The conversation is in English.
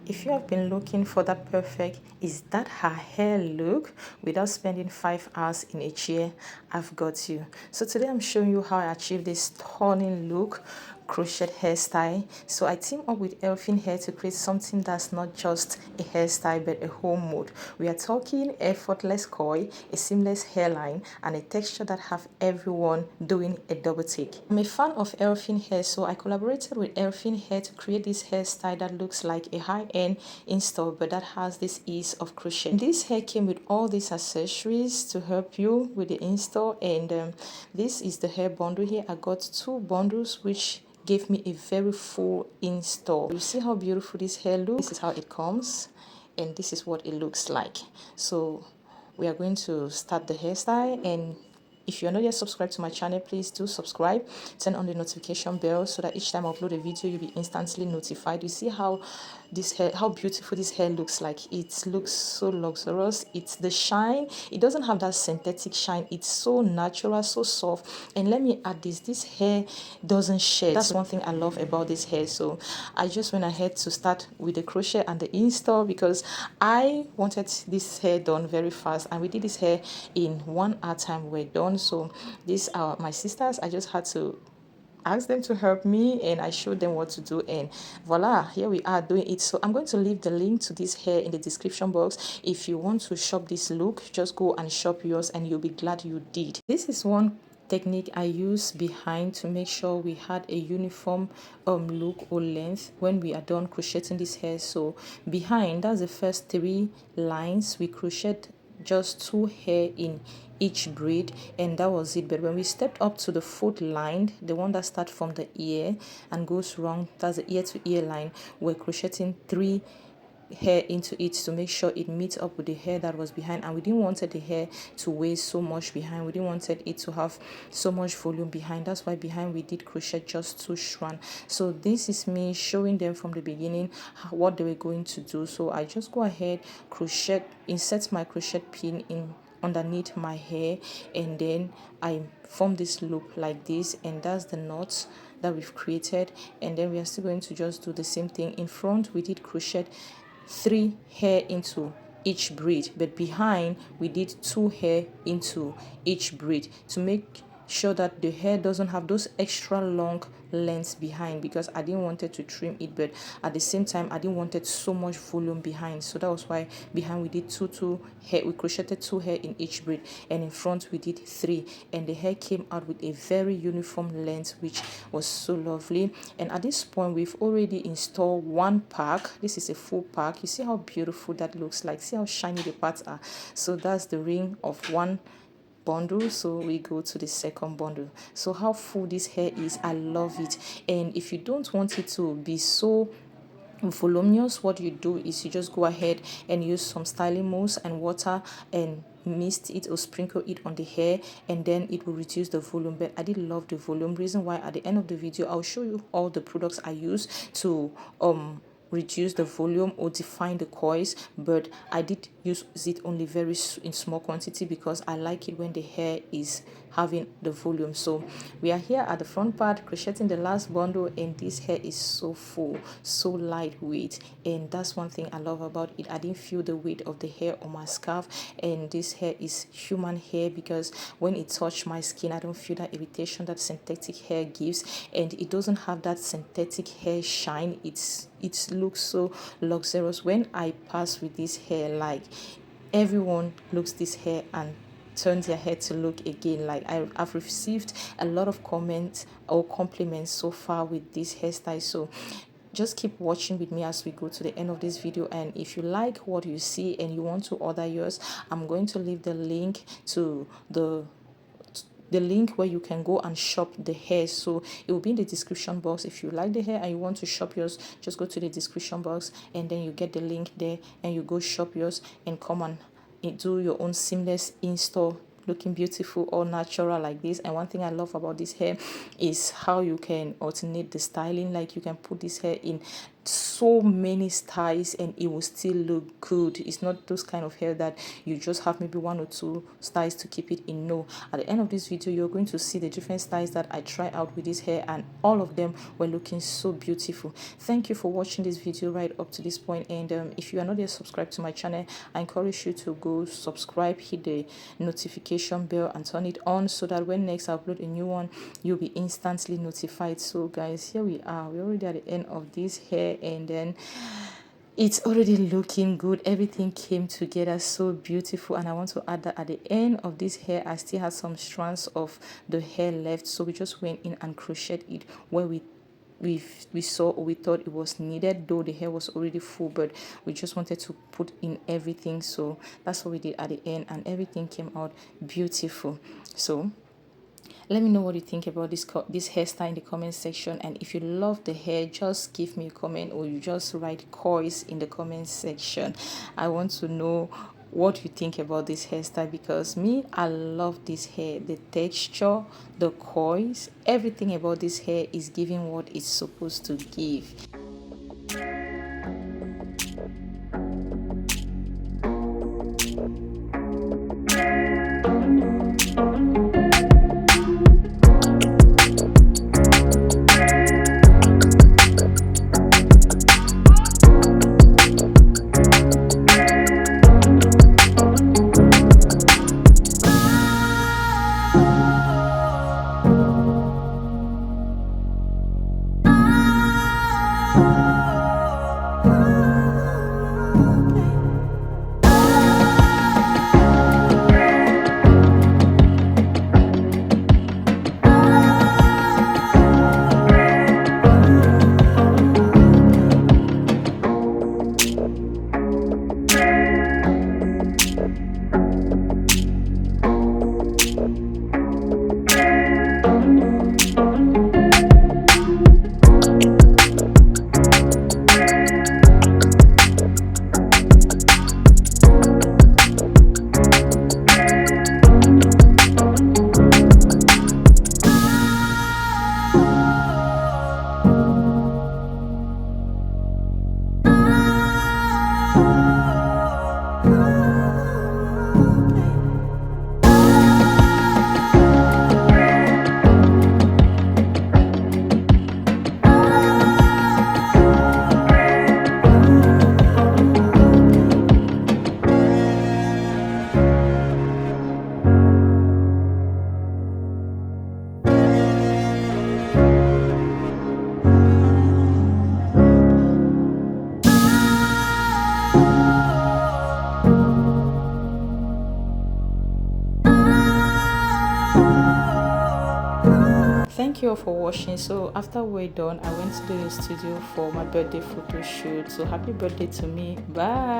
If you have been looking for that perfect is that her hair look without spending 5 hours in a chair, I've got you. So today I'm showing you how I achieved this stunning look crochet hairstyle. So I team up with Elfin Hair to create something that's not just a hairstyle but a home mode. We are talking effortless coil, a seamless hairline, and a texture that have everyone doing a double take. I'm a fan of Elfin Hair, so I collaborated with Elfin Hair to create this hairstyle that looks like a high-end install but that has this ease of crochet. This hair came with all these accessories to help you with the install, and this is the hair bundle here. I got 2 bundles which gave me a very full install. You see how beautiful this hair looks? This is how it comes and this is what it looks like. So we are going to start the hairstyle, and if you're not yet subscribed to my channel, please do subscribe. Turn on the notification bell so that each time I upload a video, you'll be instantly notified. You see how this hair, how beautiful this hair looks like. It looks so luxurious. It's the shine. It doesn't have that synthetic shine. It's so natural, so soft. And let me add this hair doesn't shed. That's one thing I love about this hair. So I just went ahead to start with the crochet and the install because I wanted this hair done very fast, and we did this hair in 1 hour time. We're done. So these are my sisters. I just had to ask them to help me, and I showed them what to do, and voila, here we are doing it. So I'm going to leave the link to this hair in the description box. If you want to shop this look, just go and shop yours and you'll be glad you did. This is one technique I use behind to make sure we had a uniform look or length when we are done crocheting this hair. So behind, that's the first 3 lines. We crocheted just 2 hair in each braid, and that was it. But when we stepped up to the foot line, the one that starts from the ear and goes round, that's the ear to ear line, we're crocheting 3 hair into it to make sure it meets up with the hair that was behind. And we didn't want the hair to weigh so much behind. We didn't want it to have so much volume behind. That's why behind we did crochet just 2 strands. So this is me showing them from the beginning what they were going to do. So I just go ahead, crochet, insert my crochet pin in underneath my hair, and then I form this loop like this, and that's the knots that we've created. And then we are still going to just do the same thing. In front we did crochet 3 hair into each braid, but behind we did 2 hair into each braid to make sure that the hair doesn't have those extra long lengths behind, because I didn't want it to trim it, but at the same time I didn't want it so much volume behind. So that was why behind we did 2 hair, we crocheted 2 hair in each braid, and in front we did 3, and the hair came out with a very uniform length, which was so lovely. And at this point we've already installed 1 pack. This is a full pack. You see how beautiful that looks like. See how shiny the parts are. So that's the ring of 1 bundle. So we go to the second bundle. So how full this hair is, I love it. And if you don't want it to be so voluminous, what you do is you just go ahead and use some styling mousse and water and mist it or sprinkle it on the hair, and then it will reduce the volume. But I did love the volume, reason why at the end of the video I'll show you all the products I use to reduce the volume or define the coils, but I did use it only very in small quantity because I like it when the hair is having the volume. So we are here at the front part crocheting the last bundle, and this hair is so full, so lightweight, and that's one thing I love about it. I didn't feel the weight of the hair on my scarf, and this hair is human hair because when it touched my skin I don't feel that irritation that synthetic hair gives, and it doesn't have that synthetic hair shine. It looks so luxurious when I pass with this hair. Like everyone looks this hair and turns their head to look again. Like I've received a lot of comments or compliments so far with this hairstyle. So just keep watching with me as we go to the end of this video, and if you like what you see and you want to order yours, I'm going to leave the link to the link where you can go and shop the hair. So it will be in the description box. If you like the hair and you want to shop yours, just go to the description box and then you get the link there and you go shop yours and come and do your own seamless install, looking beautiful, all natural like this. And one thing I love about this hair is how you can alternate the styling. Like you can put this hair in so many styles and it will still look good. It's not those kind of hair that you just have maybe 1 or 2 styles to keep it in. No, at the end of this video you're going to see the different styles that I try out with this hair, and all of them were looking so beautiful. Thank you for watching this video right up to this point, and if you are not yet subscribed to my channel, I encourage you to go subscribe, hit the notification bell and turn it on so that when next I upload a new one you'll be instantly notified. So guys, here we are, we're already at the end of this hair, and then it's already looking good. Everything came together so beautiful, and I want to add that at the end of this hair I still had some strands of the hair left, so we just went in and crocheted it where we saw or we thought it was needed, though the hair was already full, but we just wanted to put in everything. So that's what we did at the end, and everything came out beautiful. So let me know what you think about this hairstyle in the comment section, and if you love the hair, just give me a comment, or you just write coils in the comment section. I want to know what you think about this hairstyle, because me, I love this hair. The texture, the coils, everything about this hair is giving what it's supposed to give. Thank you all for watching. So after we're done, I went to the studio for my birthday photo shoot. So happy birthday to me. Bye.